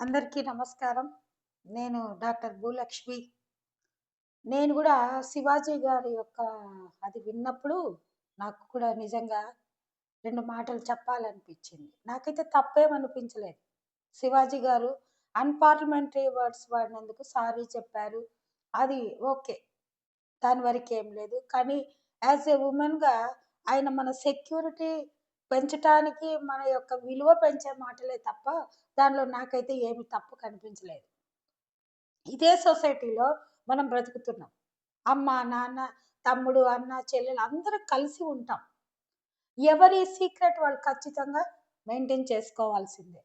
అందరికీ నమస్కారం. నేను డాక్టర్ భూలక్ష్మి. నేను గూడా శివాజీ గారి యొక్క అది విన్నప్పుడు నాకు కూడా నిజంగా 2 మాటలు చెప్పాలనిపించింది. నాకైతే తప్పేమనిపించలేదు. శివాజీ గారు అన్‌పార్లమెంటరీ వర్డ్స్ వాడినందుకు సారీ చెప్పారు. అది ఓకే. దాని వరకేం లేదు. కానీ యాస్ ఎ వుమెన్‌గా ఆయన మన సెక్యూరిటీ పెంచటానికి మన యొక్క విలువ పెంచే మాటలే తప్ప దానిలో నాకైతే ఏమి తప్పు కనిపించలేదు. ఇదే సొసైటీలో మనం బ్రతుకుతున్నాం. అమ్మ, నాన్న, తమ్ముడు, అన్న, చెల్లెలు అందరం కలిసి ఉంటాం. ఎవరి సీక్రెట్ వాళ్ళు ఖచ్చితంగా మెయింటైన్ చేసుకోవాల్సిందే.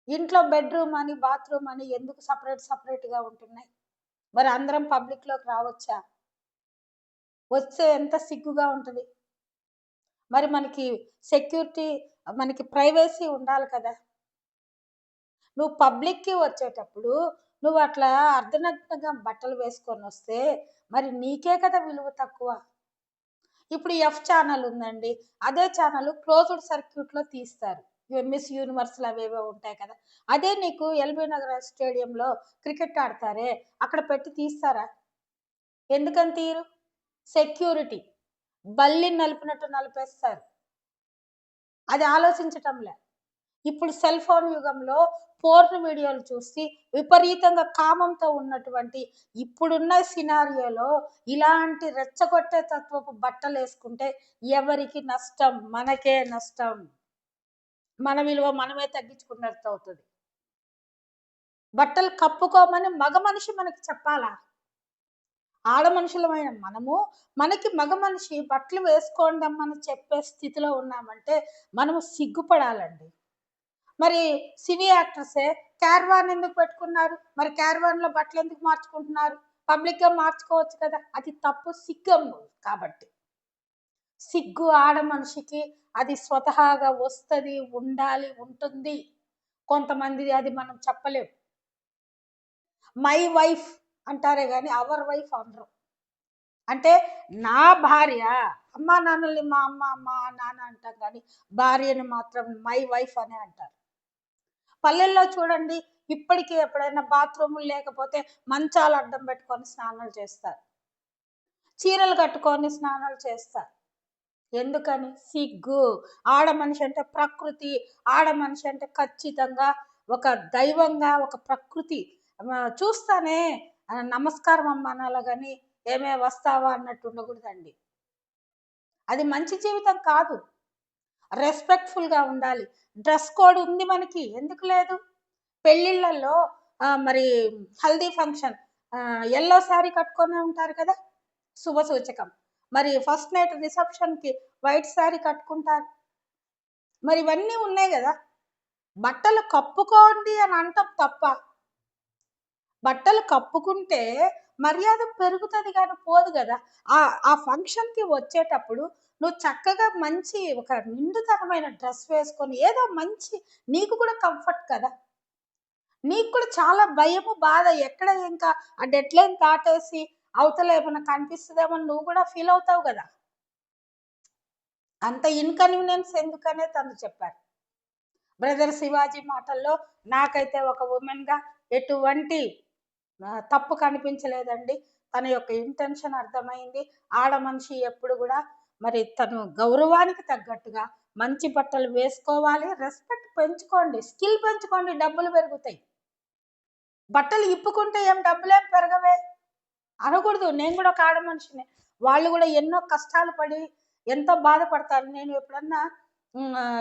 ఇంట్లో బెడ్‌రూమ్ అని, బాత్రూమ్ అని ఎందుకు సెపరేట్‌గా ఉంటున్నాయి? మరి అందరం పబ్లిక్‌లోకి రావచ్చా? వస్తే ఎంత సిగ్గుగా ఉంటది. మరి మనకి సెక్యూరిటీ, మనకి ప్రైవసీ ఉండాలి కదా! నువ్వు పబ్లిక్‌కి వచ్చేటప్పుడు నువ్వు అట్లా అర్ధనగ్నంగా బట్టలు వేసుకొనొస్తే మరి నీకే కదా విలువ తక్కువ. ఇప్పుడు ఎఫ్ ఛానల్ ఉందండి. అదే ఛానల్ క్లోజ్డ్ సర్క్యూట్‌లో తీస్తారు. మిస్ యూనివర్స్‌లు అవేవో ఉంటాయి కదా! అదే నీకు ఎల్బీ నగర్ స్టేడియంలో క్రికెట్ ఆడతారే అక్కడ పెట్టి తీస్తారా? ఎందుకని తీయరు? సెక్యూరిటీ. బల్లిని నలిపినట్టు నలిపేస్తారు. అది ఆలోచించటంలే. ఇప్పుడు సెల్ ఫోన్ యుగంలో పోర్న్ వీడియోలు చూసి విపరీతంగా కామంతో ఉన్నటువంటి ఇప్పుడున్న సినారియోలో ఇలాంటి రెచ్చగొట్టే తత్వపు బట్టలేసుకుంటే ఎవరికి నష్టం? మనకే నష్టం. మన విలువ మనమే తగ్గించుకున్నట్టు అవుతది. బట్టలు కప్పుకోమని మగ మనిషి మనకి చెప్పాలా? ఆడ మనుషులమైన మనము, మనకి మగ మనిషి బట్టలు వేసుకోండమ్మని చెప్పే స్థితిలో ఉన్నామంటే మనము సిగ్గుపడాలండి. మరి సినీ యాక్టర్సే క్యారవాన్ ఎందుకు పెట్టుకున్నారు? మరి క్యారవాన్‌లో బట్టలెందుకు మార్చుకుంటున్నారు? పబ్లిక్‌గా మార్చుకోవచ్చు కదా! అది తప్పు సిగ్గము కాబట్టి. సిగ్గు ఆడ మనిషికి అది స్వతహాగా వస్తది, ఉండాలి, ఉంటుంది. కొంతమందిది అది మనం చెప్పలేం. మై వైఫ్ అంటారే గాని అవర్ వైఫ్ అనరు. అంటే నా భార్య, అమ్మా నాన్నల్ని మా అమ్మ, మా నాన్న అంటాం గానీ భార్యని మాత్రం మై వైఫ్ అనే అంటారు. పల్లెల్లో చూడండి ఇప్పటికీ ఎప్పుడైనా బాత్రూములు లేకపోతే మంచాలు అడ్డం పెట్టుకొని స్నానాలు చేస్తారు. చీరలు కట్టుకొని స్నానాలు చేస్తారు. ఎందుకని? సిగ్గు. ఆడ మనిషి అంటే ప్రకృతి. ఆడ మనిషి అంటే ఖచ్చితంగా ఒక దైవంగా, ఒక ప్రకృతి. చూస్తానే నమస్కారం అమ్మ అనాల గాని, ఏమే వస్తావా అన్నట్టు ఉండకూడదండి. అది మంచి జీవితం కాదు. రెస్పెక్ట్‌ఫుల్‌గా ఉండాలి. డ్రెస్ కోడ్ ఉంది మనకి. ఎందుకు లేదు? పెళ్ళిళ్ళల్లో మరి హల్దీ ఫంక్షన్ యెల్లో శారీ కట్టుకొనే ఉంటారు కదా! శుభ సూచకం. మరి ఫస్ట్ నైట్ రిసెప్షన్‌కి వైట్ శారీ కట్టుకుంటారు. మరి ఇవన్నీ ఉన్నాయి గదా! బట్టలు కప్పుకోండి అని అంటం తప్ప. బట్టలు కప్పుకుంటే మర్యాద పెరుగుతది గానీ పోదు గదా! ఆ ఫంక్షన్‌కి వచ్చేటప్పుడు నువ్వు చక్కగా మంచి ఒక నిండుతనమైన డ్రెస్ వేసుకొని ఏదో మంచి నీకు కూడా కంఫర్ట్ కదా! నీకు కూడా చాలా భయము, బాధ ఎక్కడ ఇంకా ఆ డెడ్‌లైన్ దాటేసి అవతల ఏమన్నా కనిపిస్తదేమో అని నువ్వు కూడా ఫీల్ అవుతావు గదా! అంత ఇన్‌కన్వీనియన్స్ ఎందుకనే తను చెప్పారు. బ్రదర్ శివాజీ మాటల్లో నాకైతే ఒక వుమెన్‌గా ఎటువంటి తప్పు కనిపించలేదండి. తన యొక్క ఇంటెన్షన్ అర్థమైంది. ఆడ మనిషి ఎప్పుడు గూడా మరి తను గౌరవానికి తగ్గట్టుగా మంచి బట్టలు వేసుకోవాలి. రెస్పెక్ట్ పెంచుకోండి. స్కిల్ పెంచుకోండి. డబ్బులు పెరుగుతాయి. బట్టలు ఇప్పుకుంటే ఏం డబ్బులేం పెరగవే అనకూడదు. నేను గూడా ఒక ఆడ మనిషినే. వాళ్ళు గూడా ఎన్నో కష్టాలు పడి ఎంతో బాధపడతారు. నేను ఎప్పుడన్నా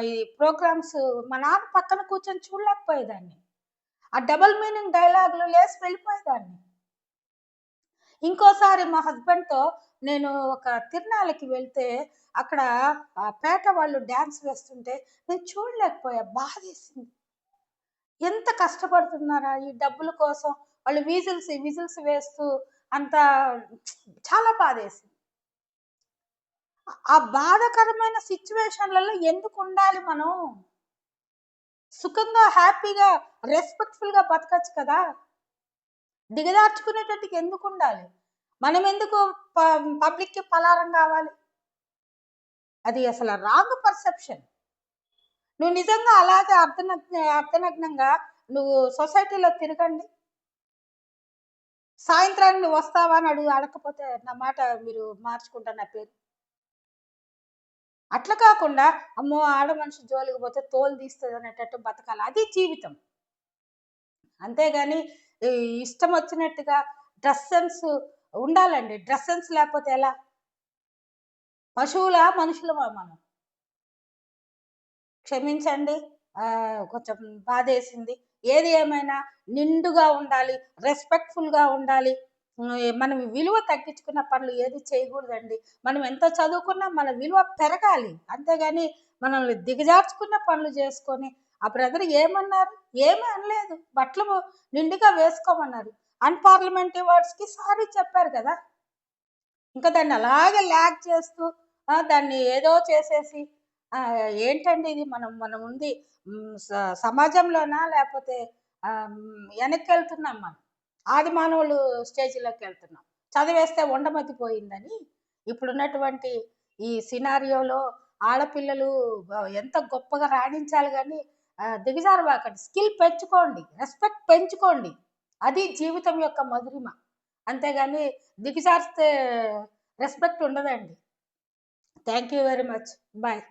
ఈ ప్రోగ్రామ్స్ మా నాన్న పక్కన కూర్చొని చూడలేకపోయేదాన్ని. ఆ డబుల్ మీనింగ్ డైలాగులు లేసి వెళ్ళిపోయేదాన్ని. ఇంకోసారి మా హస్బెండ్‌తో నేను ఒక తిరునాళ్ళకి వెళ్తే అక్కడ పేట వాళ్ళు డాన్స్ వేస్తుంటే నేను చూడలేకపోయా. బాధేసింది. ఎంత కష్టపడుతున్నారా ఈ డబ్బుల కోసం. వాళ్ళు విజిల్స్ వేస్తూ అంతా చాలా బాధేసింది. ఆ బాధాకరమైన సిట్యుయేషన్‌లలో ఎందుకుండాలి మనం? సుఖంగా, హ్యాపీగా, రెస్పెక్ట్‌ఫుల్‌గా బతకచ్చు కదా! దిగజార్చుకునేటట్టుగా ఎందుకుండాలి? మనమెందుకు ప పబ్లిక్‌కి పలారం గావాలి? అది అసల రాంగ్ పర్సెప్షన్. నువ్వు నిజంగా అలాగే అర్ధనగ్నంగా నువ్వు సొసైటీలో తిరగండి. సాయంత్రానికి నువ్వు వస్తావా అని అడగకపోతే నా మాట మీరు మార్చుకుంటా నా పేరు. అట్లా కాకుండా అమ్మో! ఆడ మనిషి జోలికి పోతే తోలు తీస్తదనేటట్టు బతకాలి. అది జీవితం. అంతేగాని ఈ ఇష్టం వచ్చినట్టుగా డ్రెస్ సెన్స్ ఉండాలండి. డ్రెస్ సెన్స్ లేకపోతే ఎలా? పశువులా? మనుషులమా మనం? క్షమించండి. కొంచెం బాధేసింది. ఏది ఏమైనా నిండుగా ఉండాలి. రెస్పెక్ట్‌ఫుల్‌గా ఉండాలి. మనం విలువ తగ్గించుకున్న పనులు ఏది చేయకూడదండి. మనం ఎంత చదువుకున్నా మన విలువ పెరగాలి. అంతేగాని మనల్ని దిగజార్చుకున్న పనులు చేసుకొని, ఆ బ్రదర్ ఏమన్నారు? ఏమీ అనలేదు. బట్టలు నిండుగా వేసుకోమన్నారు. అన్‌పార్లమెంటరీ వర్డ్స్‌కి సారీ చెప్పారు కదా! ఇంకా దాన్ని అలాగే లాగ్ చేస్తూ దాన్ని ఏదో చేసేసి ఏంటండి ఇది మనం ఉంది సమాజంలోనా లేకపోతే వెనక్కెళ్తున్నాం మనం. ఆది మానవులు స్టేజ్‌లోకెళ్తున్నాం. చదివేస్తే ఉండమతిపోయిందని ఇప్పుడున్నటువంటి ఈ సినారియోలో ఆడపిల్లలు ఎంత గొప్పగా రాణించాలి గానీ దిగజారబాకండి. స్కిల్ పెంచుకోండి. రెస్పెక్ట్ పెంచుకోండి. అది జీవితం యొక్క మధురిమ. అంతేగాని దిగజారిస్తే రెస్పెక్ట్ ఉండదండి. Thank you very much. Bye.